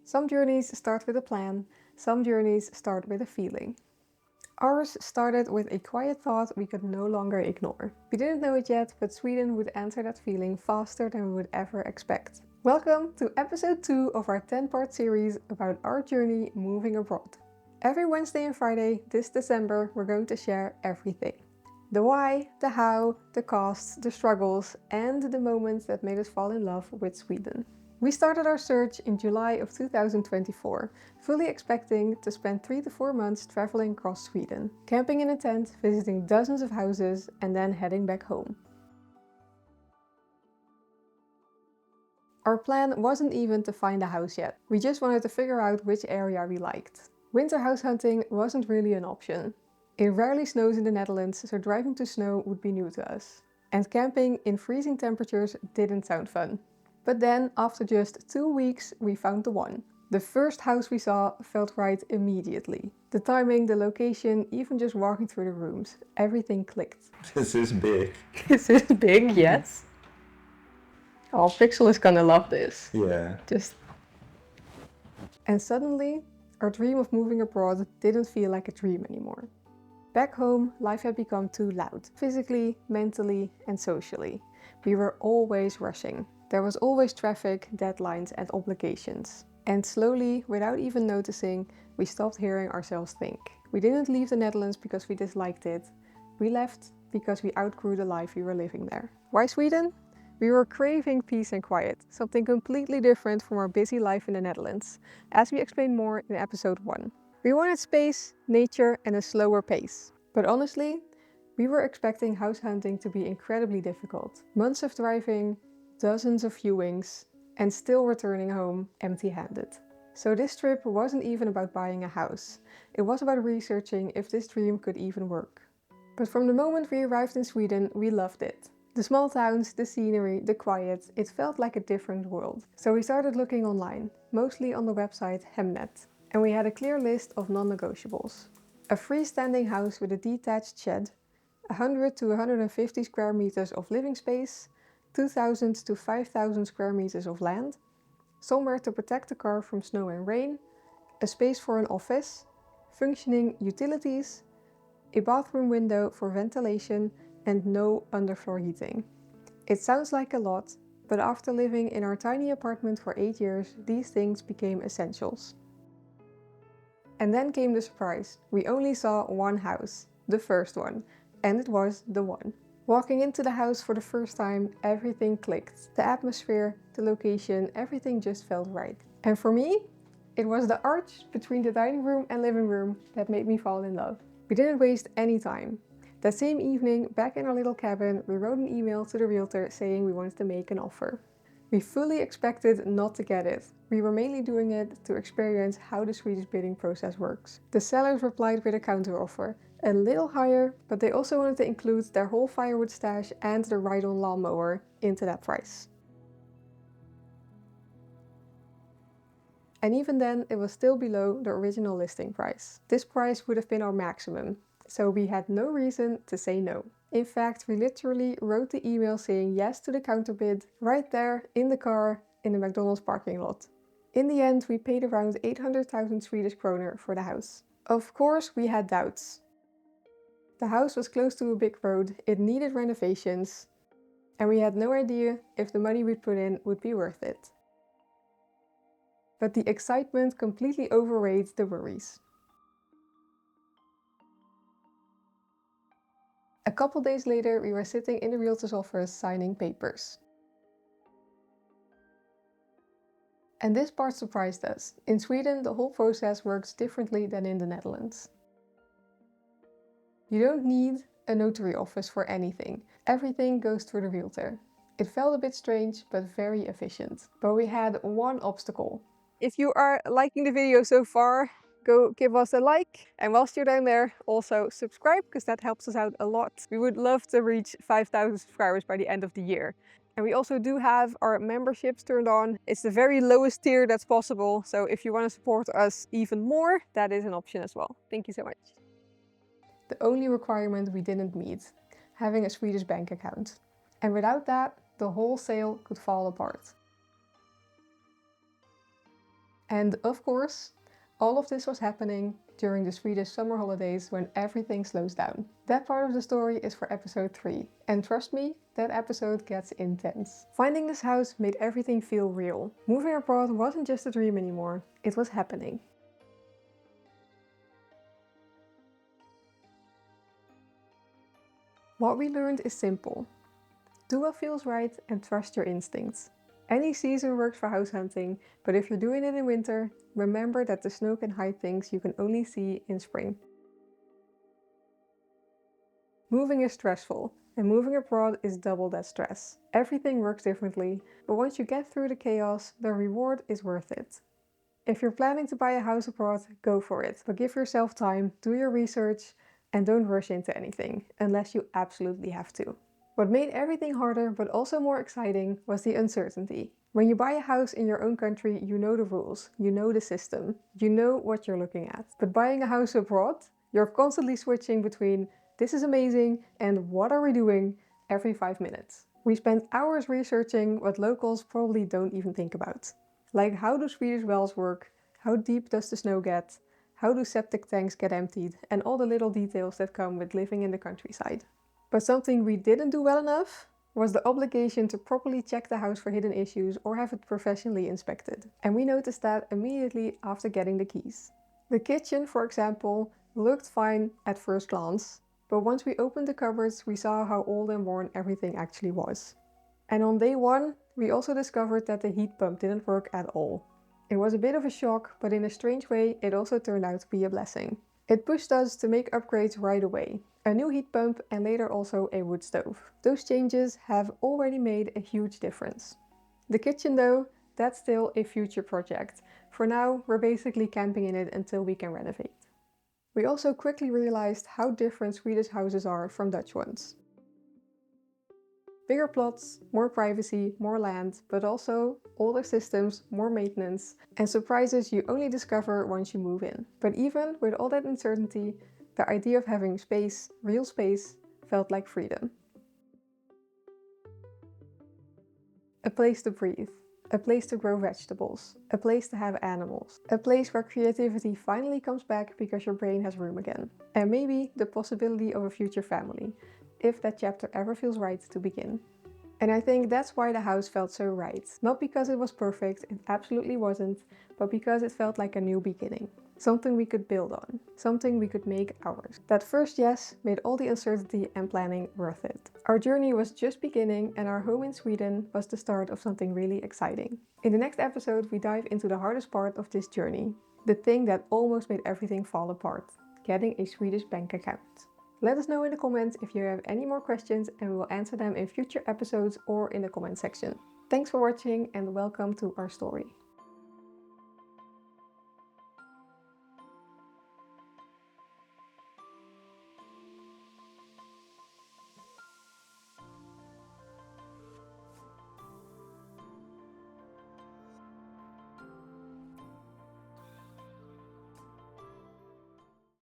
Some journeys start with a plan, some journeys start with a feeling. Ours started with a quiet thought we could no longer ignore. We didn't know it yet, but Sweden would answer that feeling faster than we would ever expect. Welcome to episode 2 of our 10-part series about our journey moving abroad. Every Wednesday and Friday this December we're going to share everything. The why, the how, the costs, the struggles, and the moments that made us fall in love with Sweden. We started our search in July of 2024, fully expecting to spend 3 to 4 months traveling across Sweden, camping in a tent, visiting dozens of houses, and then heading back home. Our plan wasn't even to find a house yet. We just wanted to figure out which area we liked. Winter house hunting wasn't really an option. It rarely snows in the Netherlands, so driving to snow would be new to us. And camping in freezing temperatures didn't sound fun. But then, after just 2 weeks, we found the one. The first house we saw felt right immediately. The timing, the location, even just walking through the rooms, everything clicked. This is big. This is big, yes. Oh, Pixel is gonna love this. Yeah. And suddenly, our dream of moving abroad didn't feel like a dream anymore. Back home, life had become too loud, physically, mentally, and socially. We were always rushing. There was always traffic, deadlines, and obligations. And slowly, without even noticing, we stopped hearing ourselves think. We didn't leave the Netherlands because we disliked it. We left because we outgrew the life we were living there. Why Sweden? We were craving peace and quiet, something completely different from our busy life in the Netherlands, as we explain more in episode 1. We wanted space, nature, and a slower pace. But honestly, we were expecting house hunting to be incredibly difficult. Months of driving, dozens of viewings, and still returning home empty-handed. So this trip wasn't even about buying a house. It was about researching if this dream could even work. But from the moment we arrived in Sweden, we loved it. The small towns, the scenery, the quiet, it felt like a different world. So we started looking online, mostly on the website Hemnet. And we had a clear list of non-negotiables. A freestanding house with a detached shed, 100 to 150 square meters of living space, 2,000 to 5,000 square meters of land, somewhere to protect the car from snow and rain, a space for an office, functioning utilities, a bathroom window for ventilation, and no underfloor heating. It sounds like a lot, but after living in our tiny apartment for 8 years, these things became essentials. And then came the surprise. We only saw one house, the first one, and it was the one. Walking into the house for the first time, everything clicked. The atmosphere, the location, everything just felt right. And for me, it was the arch between the dining room and living room that made me fall in love. We didn't waste any time. That same evening, back in our little cabin, we wrote an email to the realtor saying we wanted to make an offer. We fully expected not to get it. We were mainly doing it to experience how the Swedish bidding process works. The sellers replied with a counteroffer, a little higher, but they also wanted to include their whole firewood stash and the ride-on lawnmower into that price. And even then, it was still below the original listing price. This price would have been our maximum, so we had no reason to say no. In fact, we literally wrote the email saying yes to the counterbid right there in the car in the McDonald's parking lot. In the end, we paid around 800,000 Swedish kroner for the house. Of course, we had doubts. The house was close to a big road, it needed renovations, and we had no idea if the money we'd put in would be worth it. But the excitement completely overweighed the worries. A couple days later, we were sitting in the realtor's office signing papers. And this part surprised us. In Sweden, the whole process works differently than in the Netherlands. You don't need a notary office for anything. Everything goes through the realtor. It felt a bit strange, but very efficient. But we had one obstacle. If you are liking the video so far, go give us a like. And whilst you're down there, also subscribe, because that helps us out a lot. We would love to reach 5,000 subscribers by the end of the year. And we also do have our memberships turned on. It's the very lowest tier that's possible. So if you want to support us even more, that is an option as well. Thank you so much. The only requirement we didn't meet, having a Swedish bank account. And without that, the whole sale could fall apart. And of course, all of this was happening during the Swedish summer holidays when everything slows down. That part of the story is for episode 3. And trust me, that episode gets intense. Finding this house made everything feel real. Moving abroad wasn't just a dream anymore, it was happening. What we learned is simple. Do what feels right and trust your instincts. Any season works for house hunting, but if you're doing it in winter, remember that the snow can hide things you can only see in spring. Moving is stressful, and moving abroad is double that stress. Everything works differently, but once you get through the chaos, the reward is worth it. If you're planning to buy a house abroad, go for it, but give yourself time, do your research, and don't rush into anything, unless you absolutely have to. What made everything harder, but also more exciting, was the uncertainty. When you buy a house in your own country, you know the rules, you know the system, you know what you're looking at. But buying a house abroad, you're constantly switching between "this is amazing" and "what are we doing" every 5 minutes. We spent hours researching what locals probably don't even think about. Like, how do Swedish wells work? How deep does the snow get? How do septic tanks get emptied? And all the little details that come with living in the countryside. But something we didn't do well enough was the obligation to properly check the house for hidden issues or have it professionally inspected. And we noticed that immediately after getting the keys. The kitchen, for example, looked fine at first glance, but once we opened the cupboards, we saw how old and worn everything actually was. And on day 1, we also discovered that the heat pump didn't work at all. It was a bit of a shock, but in a strange way, it also turned out to be a blessing. It pushed us to make upgrades right away. A new heat pump and later also a wood stove. Those changes have already made a huge difference. The kitchen though, that's still a future project. For now, we're basically camping in it until we can renovate. We also quickly realized how different Swedish houses are from Dutch ones. Bigger plots, more privacy, more land, but also older systems, more maintenance, and surprises you only discover once you move in. But even with all that uncertainty, the idea of having space, real space, felt like freedom. A place to breathe, a place to grow vegetables, a place to have animals, a place where creativity finally comes back because your brain has room again. And maybe the possibility of a future family, if that chapter ever feels right to begin. And I think that's why the house felt so right. Not because it was perfect, it absolutely wasn't, but because it felt like a new beginning. Something we could build on, something we could make ours. That first yes made all the uncertainty and planning worth it. Our journey was just beginning and our home in Sweden was the start of something really exciting. In the next episode we dive into the hardest part of this journey, the thing that almost made everything fall apart, getting a Swedish bank account. Let us know in the comments if you have any more questions and we will answer them in future episodes or in the comment section. Thanks for watching and welcome to our story.